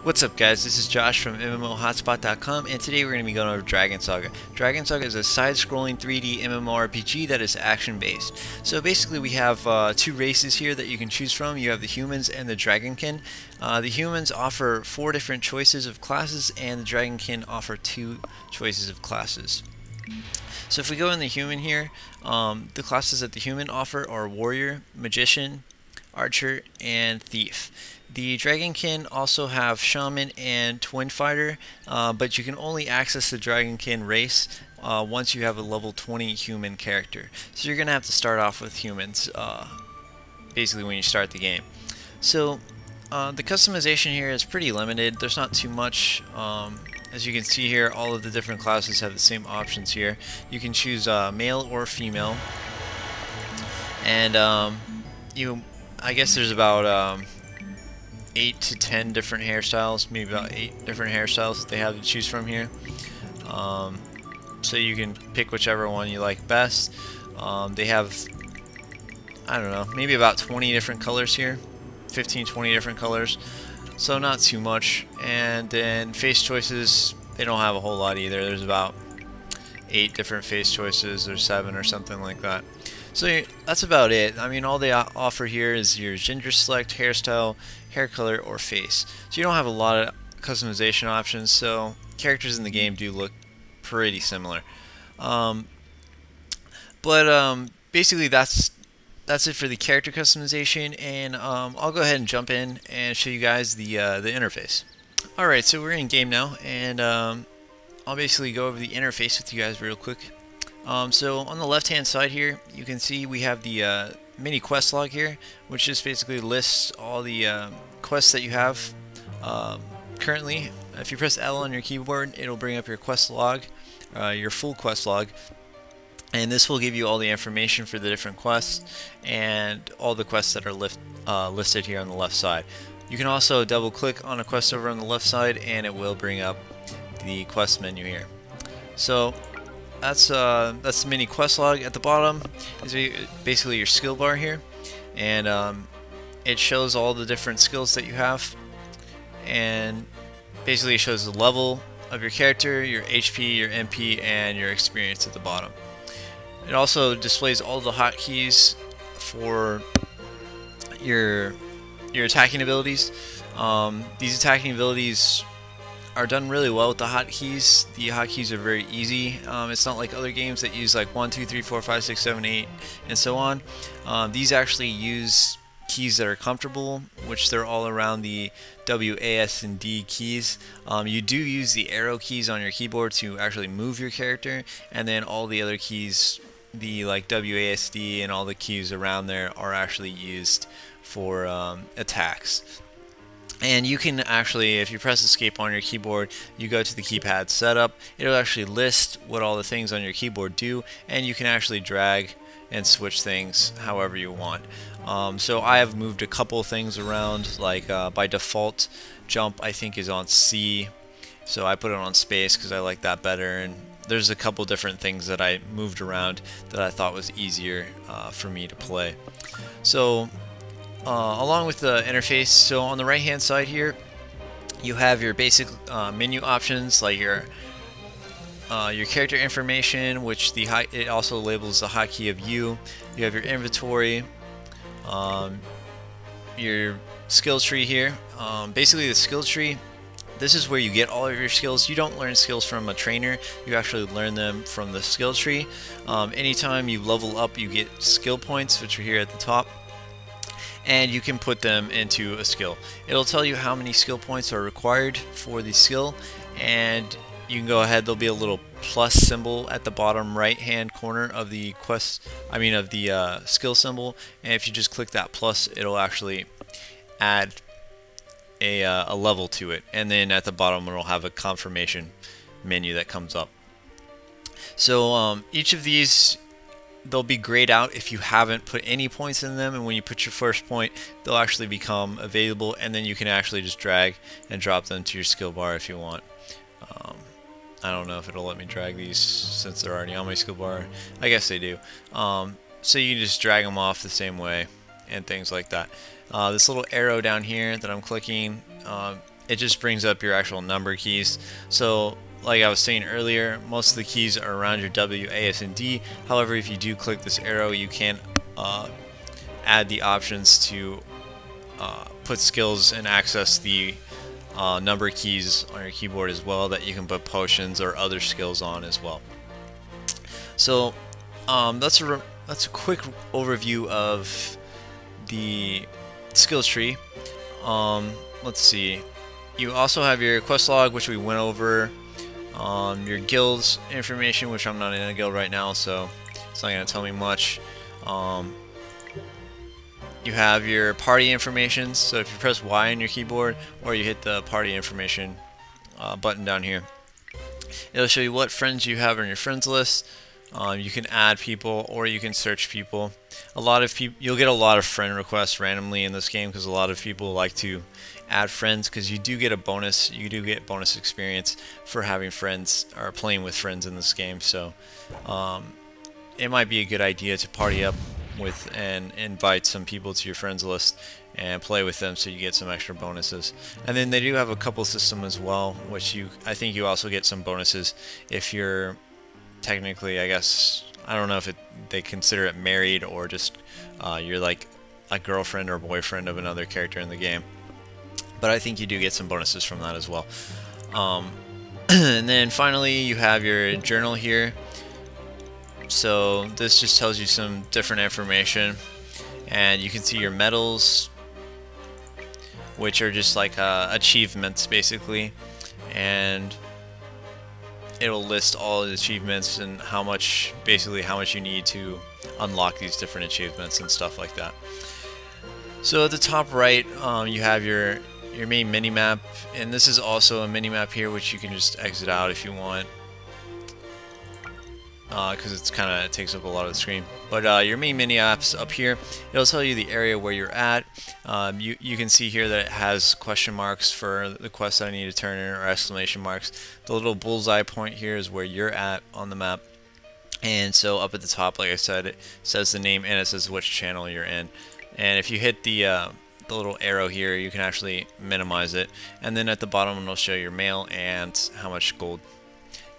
What's up guys, this is Josh from MMOHotspot.com and today we're going to be going over Dragon Saga. Dragon Saga is a side-scrolling 3D MMORPG that is action-based. So basically we have two races here that you can choose from. You have the humans and the Dragonkin. The humans offer 4 different choices of classes and the Dragonkin offer 2 choices of classes. So if we go in the human here, the classes that the human offer are Warrior, Magician, Archer, and Thief. The Dragonkin also have Shaman and Twin Fighter, but you can only access the Dragonkin race once you have a level 20 human character. So you're going to have to start off with humans, basically when you start the game. So the customization here is pretty limited. There's not too much. As you can see here, all of the different classes have the same options here. You can choose male or female, and I guess there's about 8 to 10 different hairstyles, maybe about 8 different hairstyles that they have to choose from here. So you can pick whichever one you like best. They have, I don't know, maybe about 20 different colors here, 15-20 different colors, so not too much. And then face choices, they don't have a whole lot either. There's about 8 different face choices or 7 or something like that. So that's about it. I mean, all they offer here is your gender select, hairstyle, hair color, or face. So you don't have a lot of customization options, so characters in the game do look pretty similar. Basically that's it for the character customization, and I'll go ahead and jump in and show you guys the interface. Alright, so we're in game now, and I'll basically go over the interface with you guys real quick. So on the left hand side here, you can see we have the mini quest log here, which just basically lists all the quests that you have currently. If you press L on your keyboard, it'll bring up your quest log, your full quest log, and this will give you all the information for the different quests and all the quests that are listed here on the left side. You can also double click on a quest over on the left side and it will bring up the quest menu here. So that's the mini quest log. At the bottom is basically your skill bar here, and it shows all the different skills that you have, and basically it shows the level of your character, your HP, your MP, and your experience at the bottom. It also displays all the hotkeys for your attacking abilities. These attacking abilities are done really well with the hotkeys. The hotkeys are very easy. It's not like other games that use like 1, 2, 3, 4, 5, 6, 7, 8, and so on. These actually use keys that are comfortable, which they're all around the W, A, S, and D keys. You do use the arrow keys on your keyboard to actually move your character, and then all the other keys, the like W, A, S, D, and all the keys around there are actually used for attacks. And you can actually, if you press escape on your keyboard, you go to the keypad setup, it'll actually list what all the things on your keyboard do, and you can actually drag and switch things however you want. So I have moved a couple things around, like by default jump I think is on C, so I put it on space because I like that better, and there's a couple different things that I moved around that I thought was easier for me to play. So along with the interface, so on the right hand side here you have your basic menu options, like your character information, which it also labels the hotkey of you. You have your inventory, your skill tree here. Basically the skill tree, this is where you get all of your skills. You don't learn skills from a trainer, you actually learn them from the skill tree. Anytime you level up you get skill points, which are here at the top, and you can put them into a skill. It'll tell you how many skill points are required for the skill, and you can go ahead, there'll be a little plus symbol at the bottom right hand corner of the skill symbol, and if you just click that plus, it'll actually add a level to it, and then at the bottom it'll have a confirmation menu that comes up. So each of these, they'll be grayed out if you haven't put any points in them, and when you put your first point they'll actually become available, and then you can actually just drag and drop them to your skill bar if you want. I don't know if it'll let me drag these since they're already on my skill bar. I guess they do. So you can just drag them off the same way and things like that. This little arrow down here that I'm clicking, it just brings up your actual number keys. So like I was saying earlier, most of the keys are around your W, A, S, and D. However, if you do click this arrow, you can add the options to put skills and access the number keys on your keyboard as well, that you can put potions or other skills on as well. So that's a quick overview of the skills tree. Let's see. You also have your quest log, which we went over. Your guilds information, which I'm not in a guild right now, so it's not going to tell me much. You have your party information, so if you press Y on your keyboard or you hit the party information button down here, it'll show you what friends you have on your friends list. You can add people or you can search people. You'll get a lot of friend requests randomly in this game because a lot of people like to add friends, because you do get a bonus. You do get bonus experience for having friends or playing with friends in this game. So it might be a good idea to party up with and invite some people to your friends list and play with them, so you get some extra bonuses. And then they do have a couple system as well, which I think you also get some bonuses if you're technically, I guess, I don't know if they consider it married or just you're like a girlfriend or boyfriend of another character in the game. But I think you do get some bonuses from that as well. And then finally you have your journal here. So this just tells you some different information, and you can see your medals, which are just like achievements basically, and it'll list all the achievements and how much you need to unlock these different achievements and stuff like that. So at the top right, you have your main mini-map, and this is also a mini-map here, which you can just exit out if you want, because it takes up a lot of the screen. But your main mini-apps up here, it'll tell you the area where you're at. You can see here that it has question marks for the quest that I need to turn in, or exclamation marks. The little bullseye point here is where you're at on the map. And so up at the top, like I said, it says the name and it says which channel you're in. And if you hit the little arrow here, you can actually minimize it. And then at the bottom, it'll show your mail and how much gold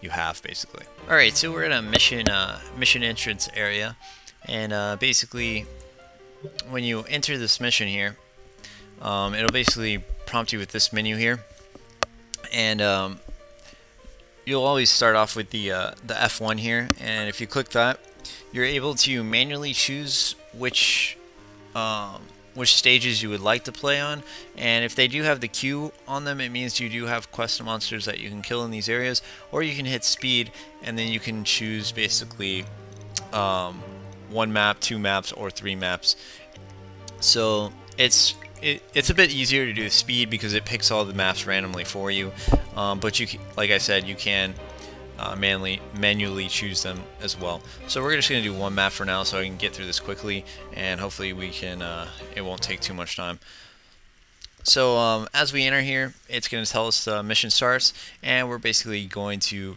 you have, basically. Alright, so we're in a mission entrance area, and basically when you enter this mission here, it'll basically prompt you with this menu here, and you'll always start off with the F1 here, and if you click that, you're able to manually choose which stages you would like to play on, and if they do have the Q on them, it means you do have quest monsters that you can kill in these areas, or you can hit speed and then you can choose basically 1 map, 2 maps, or 3 maps. So it's a bit easier to do speed because it picks all the maps randomly for you, but like I said, you can manually choose them as well. So we're just going to do 1 map for now, so I can get through this quickly, and hopefully we can it won't take too much time. So as we enter here, it's going to tell us the mission starts, and we're basically going to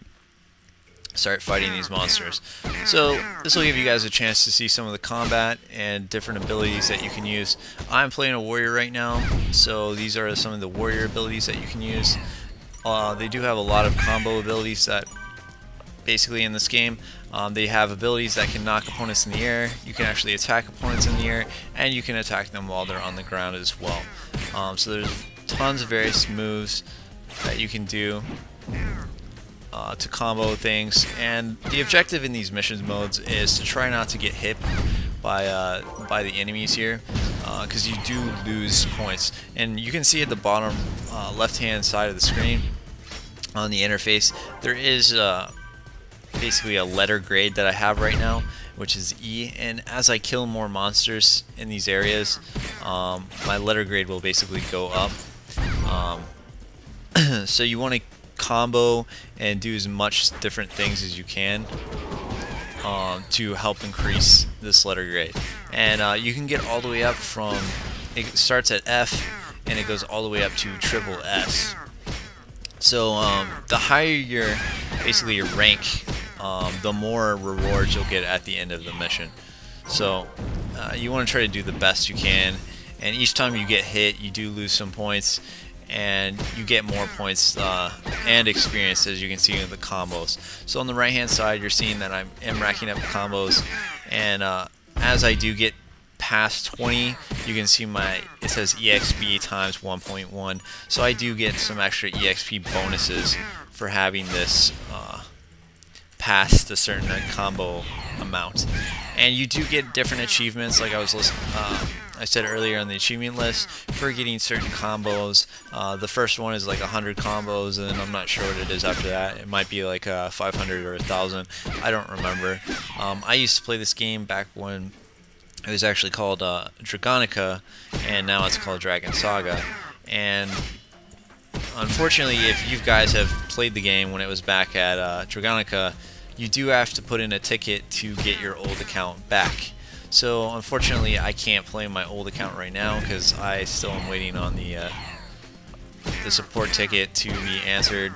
start fighting these monsters. So this will give you guys a chance to see some of the combat and different abilities that you can use. I'm playing a warrior right now, so these are some of the warrior abilities that you can use. They do have a lot of combo abilities that basically in this game. They have abilities that can knock opponents in the air. You can actually attack opponents in the air, and you can attack them while they're on the ground as well. So there's tons of various moves that you can do to combo things, and the objective in these missions modes is to try not to get hit by the enemies here, because you do lose points. And you can see at the bottom left hand side of the screen on the interface, there is basically a letter grade that I have right now, which is E, and as I kill more monsters in these areas, my letter grade will basically go up. So you want to combo and do as much different things as you can to help increase this letter grade. And you can get all the way up from, it starts at F and it goes all the way up to triple S. So the higher your rank, the more rewards you'll get at the end of the mission. So you want to try to do the best you can, and each time you get hit, you do lose some points, and you get more points and experience, as you can see in the combos. So on the right hand side, you're seeing that I am racking up combos, and as I do get past 20, you can see it says EXP times 1.1, so I do get some extra EXP bonuses for having this past a certain combo amount. And you do get different achievements, like I said earlier on the achievement list, for getting certain combos. The first one is like 100 combos, and I'm not sure what it is after that. It might be like 500 or 1,000. I don't remember. I used to play this game back when it was actually called Dragonica, and now it's called Dragon Saga. And unfortunately, if you guys have played the game when it was back at Dragonica, you do have to put in a ticket to get your old account back. So unfortunately, I can't play my old account right now because I still am waiting on the support ticket to be answered.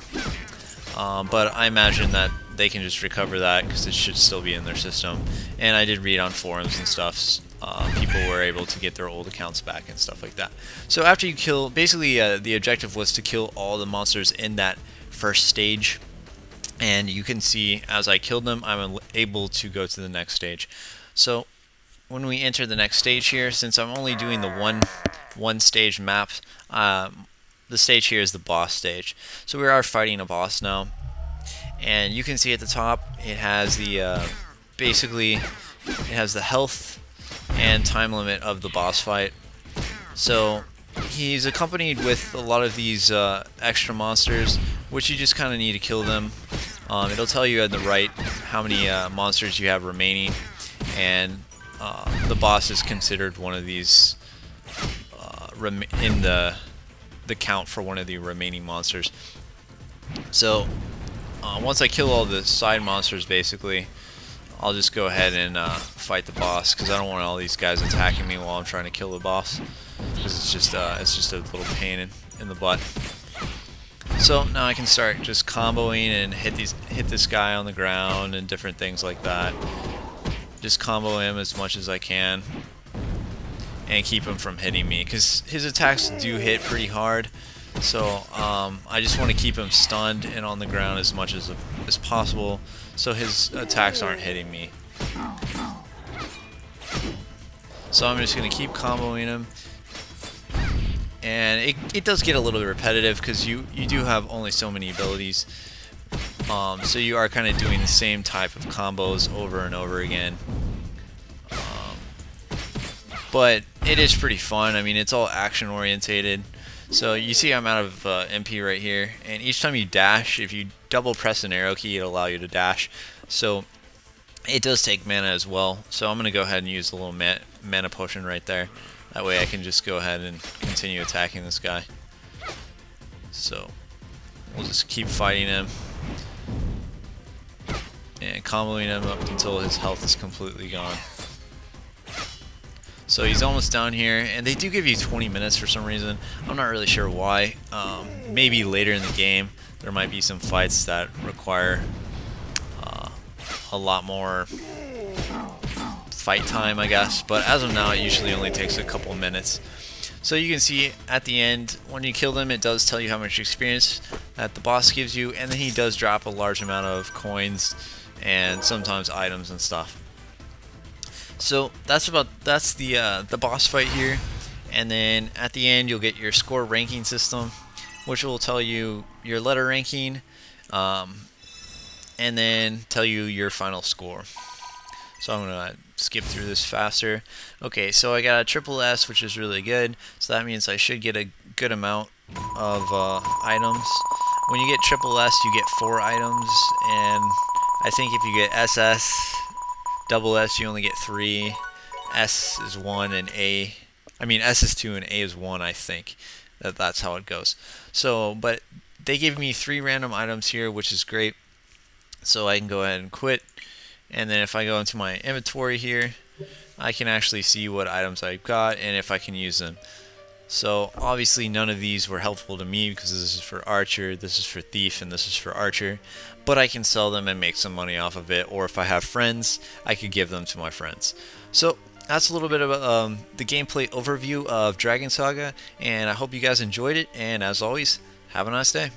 But I imagine that they can just recover that because it should still be in their system. And I did read on forums and stuff, people were able to get their old accounts back and stuff like that. So after you kill, basically the objective was to kill all the monsters in that first stage. And you can see as I killed them, I'm able to go to the next stage. So when we enter the next stage here, since I'm only doing the one stage map, the stage here is the boss stage. So we are fighting a boss now, and you can see at the top it has the basically it has the health and time limit of the boss fight. So he's accompanied with a lot of these extra monsters, which you just kind of need to kill them. It'll tell you on the right how many monsters you have remaining, and the boss is considered one of these in the count for one of the remaining monsters. So once I kill all the side monsters, basically, I'll just go ahead and fight the boss, because I don't want all these guys attacking me while I'm trying to kill the boss, because it's just a little pain in the butt. So now I can start just comboing and hit this guy on the ground and different things like that. Just combo him as much as I can and keep him from hitting me, because his attacks do hit pretty hard. So I just want to keep him stunned and on the ground as much as possible, so his attacks aren't hitting me. So I'm just going to keep comboing him. And it does get a little bit repetitive, because you do have only so many abilities. So you are kind of doing the same type of combos over and over again. But it is pretty fun. I mean, it's all action orientated. So you see I'm out of MP right here, and each time you dash, if you double press an arrow key, it'll allow you to dash. So it does take mana as well. So I'm going to go ahead and use the little mana potion right there. That way I can just go ahead and continue attacking this guy. So we'll just keep fighting him and comboing him up until his health is completely gone. So he's almost down here, and they do give you 20 minutes for some reason. I'm not really sure why. Maybe later in the game there might be some fights that require a lot more fight time, I guess, but as of now it usually only takes a couple minutes. So you can see at the end, when you kill them, it does tell you how much experience that the boss gives you, and then he does drop a large amount of coins and sometimes items and stuff. So that's the boss fight here. And then at the end you'll get your score ranking system, which will tell you your letter ranking, and then tell you your final score. So I'm going to skip through this faster. Okay, so I got a triple S, which is really good. So that means I should get a good amount of items. When you get triple S, you get 4 items, and I think if you get SS, double S, you only get 3. S is 1 and S is 2 and A is 1, I think. That's how it goes. So, but they give me 3 random items here, which is great. So I can go ahead and quit. And then if I go into my inventory here, I can actually see what items I've got and if I can use them. So obviously none of these were helpful to me, because this is for Archer, this is for Thief, and this is for Archer. But I can sell them and make some money off of it, or if I have friends, I could give them to my friends. So that's a little bit of the gameplay overview of Dragon Saga, and I hope you guys enjoyed it. And as always, have a nice day.